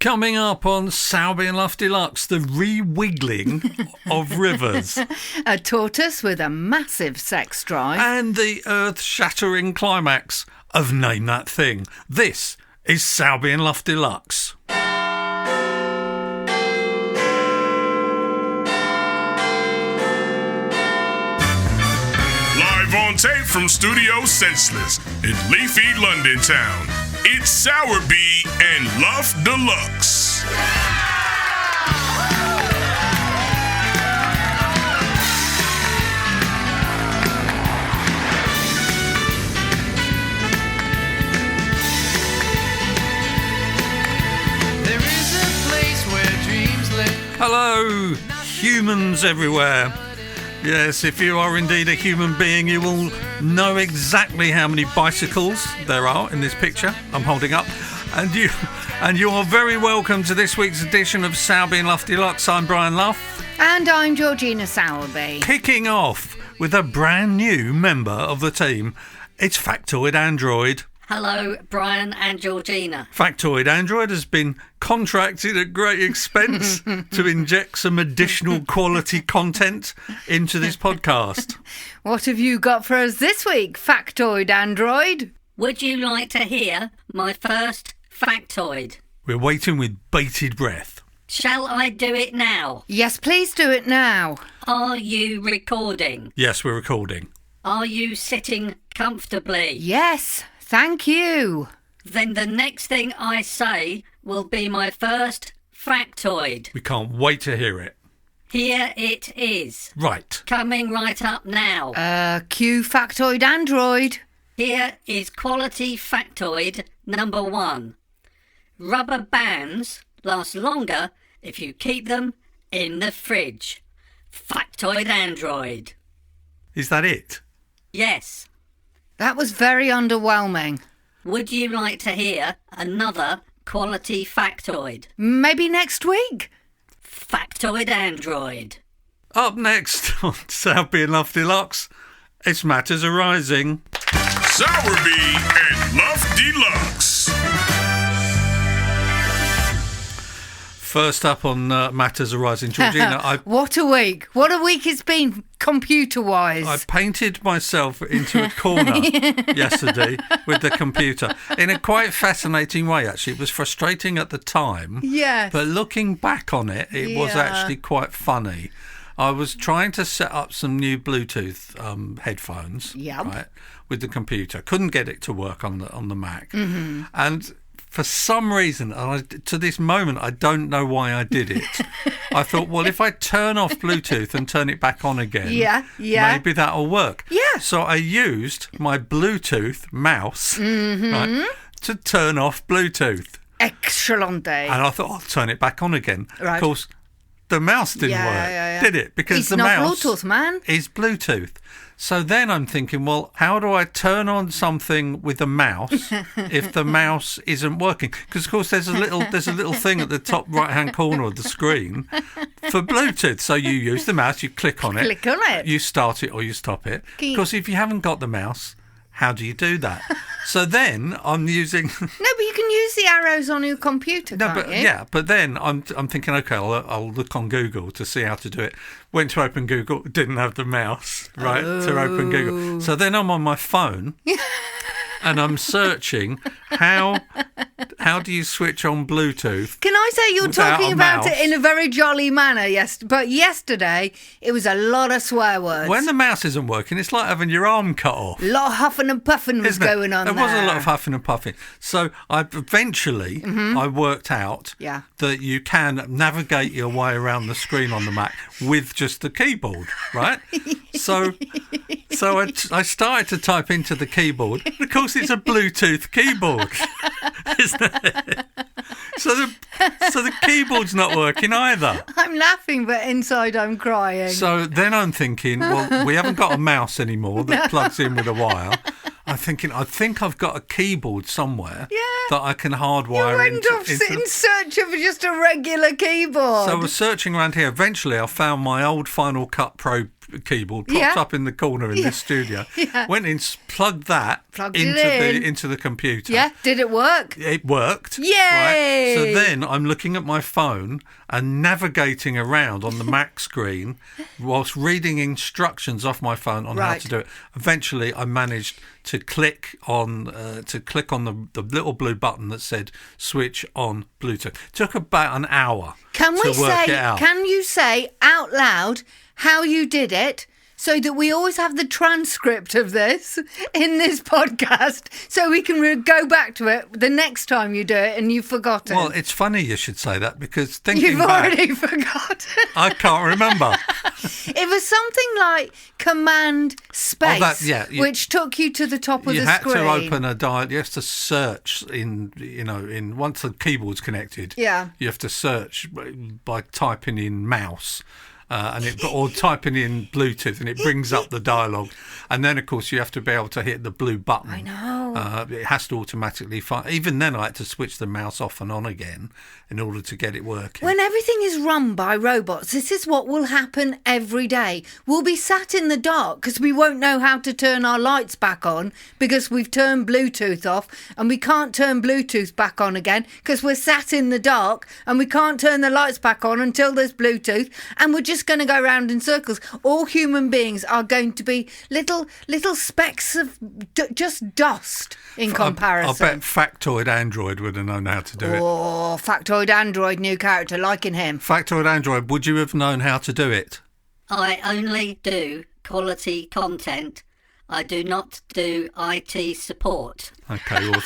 Coming up on Sowerby and Luff Deluxe, the re-wiggling of rivers. A tortoise with a massive sex drive. And the earth-shattering climax of Name That Thing. This is Sowerby and Luff Deluxe. Live on tape from Studio Senseless in leafy London town. It's Sowerby and Luff Deluxe. There is a place where dreams live. Hello, humans everywhere. Yes, if you are indeed a human being, you will know exactly how many bicycles there are in this picture I'm holding up. And you are very welcome to this week's edition of Sowerby and Luff Deluxe. I'm Brian Luff. And I'm Georgina Sowerby. Kicking off with a brand new member of the team. It's Factoid Android. Hello, Brian and Georgina. Factoid Android has been contracted at great expense to inject some additional quality content into this podcast. What have you got for us this week, Factoid Android? Would you like to hear my first factoid? We're waiting with bated breath. Shall I do it now? Yes, please do it now. Are you recording? Yes, we're recording. Are you sitting comfortably? Yes, thank you. Then the next thing I say will be my first factoid. We can't wait to hear it. Here it is. Right. Coming right up now. Cue Factoid Android. Here is quality factoid number 1. Rubber bands last longer if you keep them in the fridge. Factoid Android. Is that it? Yes. That was very underwhelming. Would you like to hear another quality factoid? Maybe next week? Factoid Android. Up next on Sowerby and Luff Deluxe, it's Matters Arising. Sowerby and Luff Deluxe. First up on Matters Arising, Georgina, What a week. What a week it's been, computer-wise. I painted myself into a corner yesterday with the computer in a quite fascinating way, actually. It was frustrating at the time, Yes. but looking back on it, it was Yeah. actually quite funny. I was trying to set up some new Bluetooth headphones, Yep. right, with the computer. Couldn't get it to work on the Mac. Mm-hmm. And for some reason, to this moment, I don't know why I did it. I thought, well, if I turn off Bluetooth and turn it back on again, Yeah. maybe that'll work. Yeah. So I used my Bluetooth mouse right, to turn off Bluetooth. Excellent. And I thought, I'll turn it back on again. Right. Of course, the mouse didn't Yeah, work, yeah, yeah. did it? Because It's the not mouse Bluetooth, man. is Bluetooth. So then I'm thinking, well, how do I turn on something with the mouse if the mouse isn't working? Because of course there's a little thing at the top right hand corner of the screen for Bluetooth. So you use the mouse, you click on it, Click on it. you start it or you stop it. Can you- Of course, if you haven't got the mouse, how do you do that? So then I'm using. No, but you can use the arrows on your computer, No, can't but you? yeah, but then I'm thinking, okay, I'll look on Google to see how to do it. Went to open Google, didn't have the mouse, right, to open Google. So then I'm on my phone and I'm searching how do you switch on Bluetooth? Can I say you're Without talking a about mouse. it in a very jolly manner, yes? But yesterday, it was a lot of swear words. When the mouse isn't working, it's like having your arm cut off. A lot of huffing and puffing was Isn't it? going on There there. was a lot of huffing and puffing. So I eventually I worked out Yeah. that you can navigate your way around the screen on the Mac with just the keyboard, right? So I started to type into the keyboard. Of course, it's a Bluetooth keyboard, isn't it? So the keyboard's not working either. I'm laughing, but inside I'm crying. So then I'm thinking, well, we haven't got a mouse anymore that plugs in with a wire. I'm thinking, I think I've got a keyboard somewhere that I can you hardwire went off in search of just a regular keyboard. So I was searching around here. Eventually, I found my old Final Cut Pro keyboard propped up in the corner in this studio. Yeah. Went in, plugged it into the computer. Yeah, did it work? It worked. Yay! Right? So then I'm looking at my phone and navigating around on the Mac screen whilst reading instructions off my phone on how to do it. Eventually, I managed to click on the little blue button that said switch on Bluetooth. Took about an hour to work it out. Can you say out loud how you did it? So that we always have the transcript of this in this podcast, so we can go back to it the next time you do it and you've forgotten. Well, it's funny you should say that, because You've already forgotten. I can't remember. It was something like Command Space, which took you to the top of the screen. You had to open a dial. You have to search in once the keyboard's connected. Yeah. You have to search by typing in mouse. Or typing in Bluetooth, and it brings up the dialogue. And then, of course, you have to be able to hit the blue button. I know. It has to automatically find. Even then, I had to switch the mouse off and on again in order to get it working. When everything is run by robots, this is what will happen every day. We'll be sat in the dark because we won't know how to turn our lights back on because we've turned Bluetooth off, and we can't turn Bluetooth back on again because we're sat in the dark and we can't turn the lights back on until there's Bluetooth, and we're just going to go round in circles. All human beings are going to be little specks of just dust in comparison. I bet Factoid Android would have known how to do it. Oh, Factoid Android, new character, liking him. Factoid Android, would you have known how to do it? I only do quality content. I do not do IT support. Okay, well,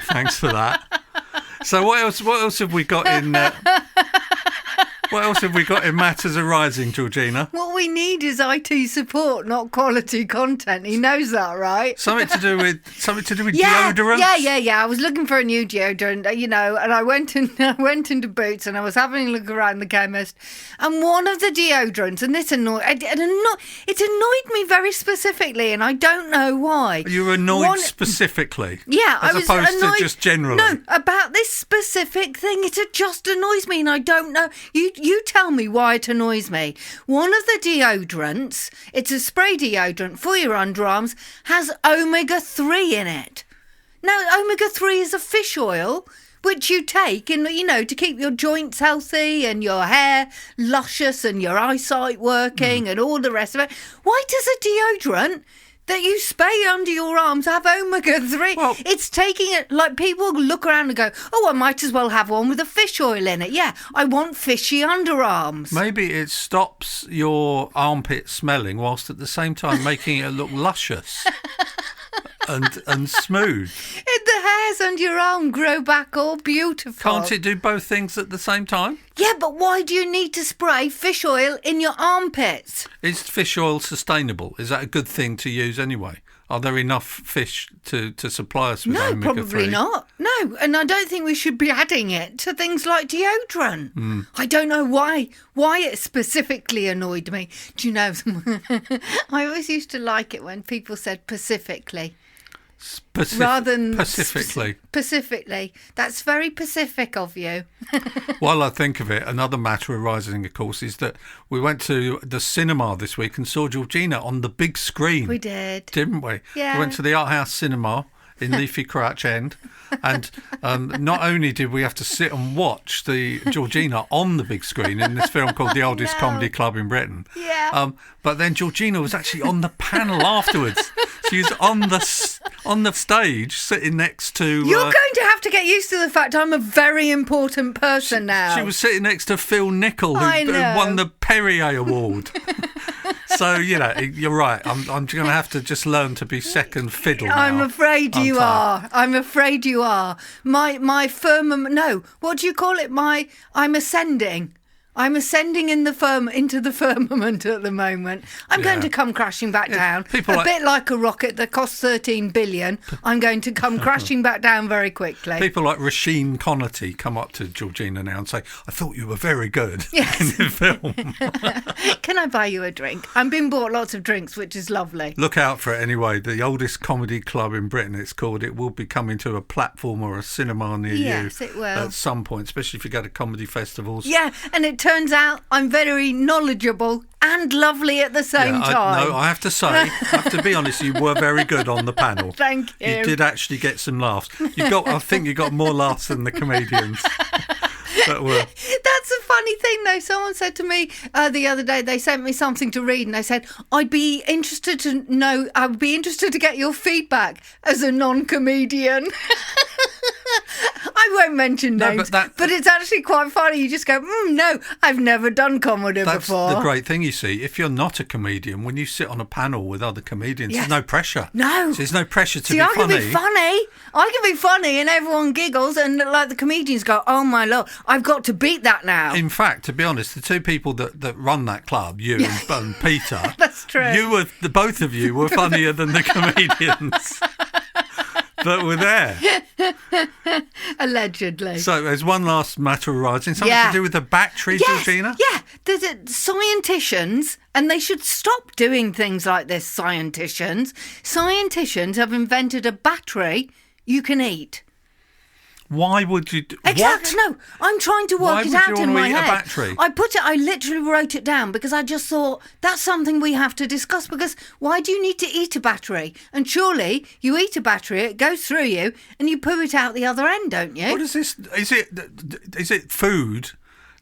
thanks for that. So what else have we got in... What else have we got in Matters Arising, Georgina? What we need is IT support, not quality content. He knows that, right? Something to do with deodorant. Yeah. I was looking for a new deodorant, and I went into Boots and I was having a look around the chemist, and one of the deodorants, and it annoyed me very specifically, and I don't know why. You were annoyed specifically? Yeah, I was opposed annoyed, to just generally. No, about this specific thing. It just annoys me, and I don't know. You tell me why it annoys me. One of the deodorants, it's a spray deodorant for your underarms, has omega-3 in it. Now, omega-3 is a fish oil which you take to keep your joints healthy and your hair luscious and your eyesight working and all the rest of it. Why does a deodorant that you spray under your arms have omega-3? Well, it's taking it, like, people look around and go, oh, I might as well have one with a fish oil in it. Yeah, I want fishy underarms. Maybe it stops your armpit smelling whilst at the same time making it look luscious and smooth. The hairs under your arm grow back all beautiful. Can't it do both things at the same time? Yeah, but why do you need to spray fish oil in your armpits? Is fish oil sustainable? Is that a good thing to use anyway? Are there enough fish to supply us with omega-3? No, probably not. No, and I don't think we should be adding it to things like deodorant. I don't know why it specifically annoyed me. Do you know, I always used to like it when people said specifically. Rather than Pacifically. That's very Pacific of you. While I think of it, another matter arising, of course, is that we went to the cinema this week and saw Georgina on the big screen. We did. Didn't we? Yeah. We went to the Art House Cinema in Leafy Crouch End. And not only did we have to sit and watch the Georgina on the big screen in this film called The Oldest Comedy Club in Britain, but then Georgina was actually on the panel afterwards. She was on the stage sitting next to... You're going to have to get used to the fact I'm a very important person now. She was sitting next to Phil Nicol, who won the Perrier Award. So, you're right. I'm going to have to just learn to be second fiddle now. I'm afraid you are. I'm afraid you are. My firmament... No, what do you call it? I'm ascending. I'm ascending into the firmament at the moment. I'm going to come crashing back down. Bit like a rocket that costs 13 billion. I'm going to come crashing back down very quickly. People like Rasheen Connerty come up to Georgina now and say, I thought you were very good in the film. Can I buy you a drink? I'm being bought lots of drinks, which is lovely. Look out for it anyway. The Oldest Comedy Club in Britain, it's called. It will be coming to a platform or a cinema near you. Yes, it will. At some point, especially if you go to comedy festivals. Yeah, and it turns out I'm very knowledgeable and lovely at the same time. I have to say, I have to be honest, you were very good on the panel. Thank you. You did actually get some laughs. I think you got more laughs than the comedians. That were. That's a funny thing, though. Someone said to me the other day, they sent me something to read, and they said, I'd be interested to get your feedback as a non-comedian. I won't mention names, but it's actually quite funny. You just go, no, I've never done comedy before. That's the great thing, you see. If you're not a comedian, when you sit on a panel with other comedians, there's no pressure. No. So there's no pressure to be funny. I can be funny and everyone giggles and like the comedians go, oh my Lord, I've got to beat that now. In fact, to be honest, the two people that run that club, you and Peter, that's true. Both of you were funnier than the comedians. That were there. Allegedly. So there's one last matter arising. Something to do with the battery, Georgina? Yeah. There's scienticians, and they should stop doing things like this, scienticians. Scienticians have invented a battery you can eat. Why would you... Exactly. What? No, I'm trying to work it out in my head. A battery? I literally wrote it down because I just thought that's something we have to discuss, because why do you need to eat a battery? And surely you eat a battery, it goes through you and you poo it out the other end, don't you? What is this? Is it food?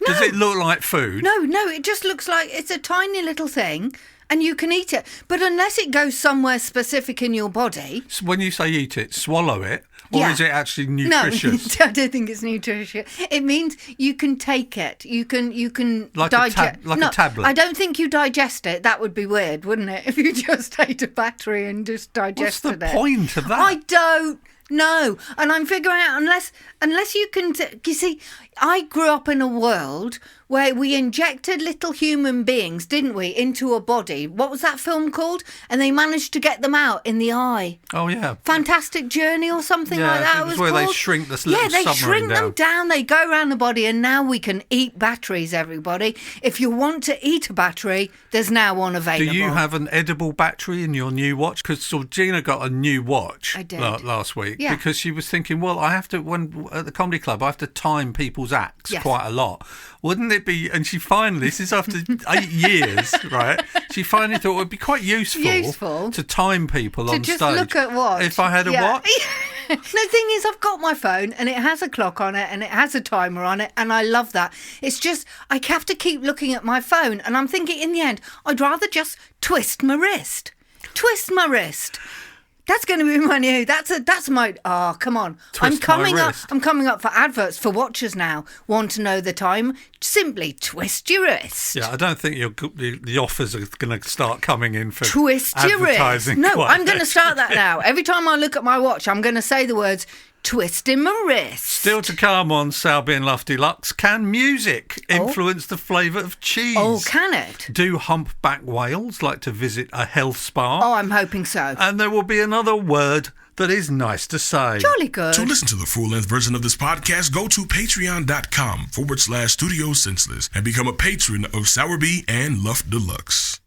No. Does it look like food? No, it just looks like it's a tiny little thing. And you can eat it. But unless it goes somewhere specific in your body... So when you say eat it, swallow it? Or is it actually nutritious? No, I don't think it's nutritious. It means you can take it. You can like digest... a tablet? I don't think you digest it. That would be weird, wouldn't it? If you just ate a battery and just digested it. What's the point of that? I don't know. And I'm figuring out, unless you can... you see, I grew up in a world where we injected little human beings, didn't we, into a body. What was that film called? And they managed to get them out in the eye. Oh, yeah. Fantastic Journey or something like that. It was where called. they shrink this little submarine down. Yeah, they shrink them down. They go around the body, and now we can eat batteries, everybody. If you want to eat a battery, there's now one available. Do you have an edible battery in your new watch? Because Georgina got a new watch last week because she was thinking, well, I have to, when at the comedy club, I have to time people's acts quite a lot. Wouldn't it be, and she finally, this is after 8 years, right? She finally thought it would be quite useful to time people on stage. To just look at what? If I had a watch. The thing is, I've got my phone and it has a clock on it and it has a timer on it, and I love that. It's just, I have to keep looking at my phone, and I'm thinking in the end, I'd rather just twist my wrist. That's going to be my new. That's my. Oh, come on! I'm coming up for adverts for watches now. Want to know the time? Simply twist your wrist. Yeah, I don't think the offers are going to start coming in for twist your wrist. No, I'm going to start that now. Every time I look at my watch, I'm going to say the words twisting my wrist. Still to come on Sowerby and Luff Deluxe. Can music influence the flavour of cheese? Oh, can it? Do humpback whales like to visit a health spa? Oh, I'm hoping so. And there will be another word that is nice to say. Jolly good. To listen to the full-length version of this podcast, go to patreon.com/Studio Senseless and become a patron of Sowerby and Luff Deluxe.